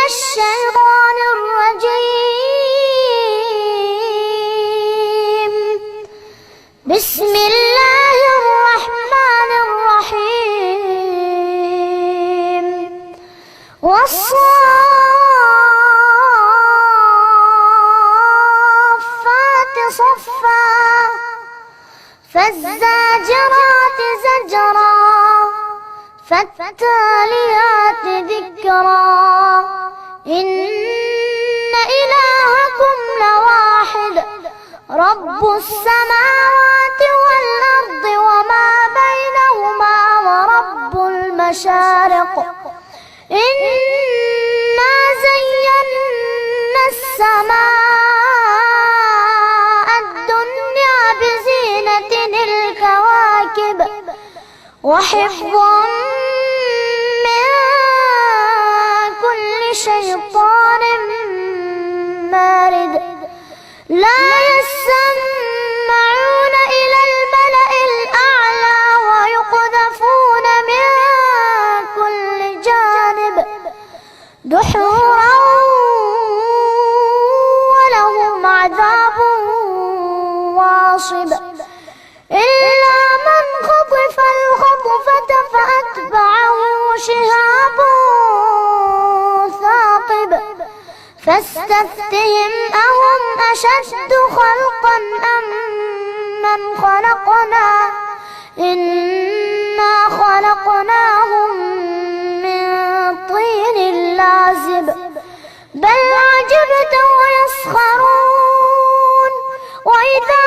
الشيطان الرجيم. بسم الله الرحمن الرحيم. والصافات صفا فالزاجرات زجرا فالتاليات ذكرا إن إلهكم لواحد رب السماوات والأرض وما بينهما ورب المشارق إنا زينا السماء الدنيا بزينة الكواكب وحفظا من كل شيطان مارد لا يسمعون إلى الملأ الأعلى ويقذفون من كل جانب دحورا ولهم عذاب واصب إلا من خطف الخطفة فأتبعه شهاب ثاقب فاستفتهم أهم أشد خلقا أم من خلقنا إنا خلقناهم من طين لازب بل عجبت ويسخرون وإذا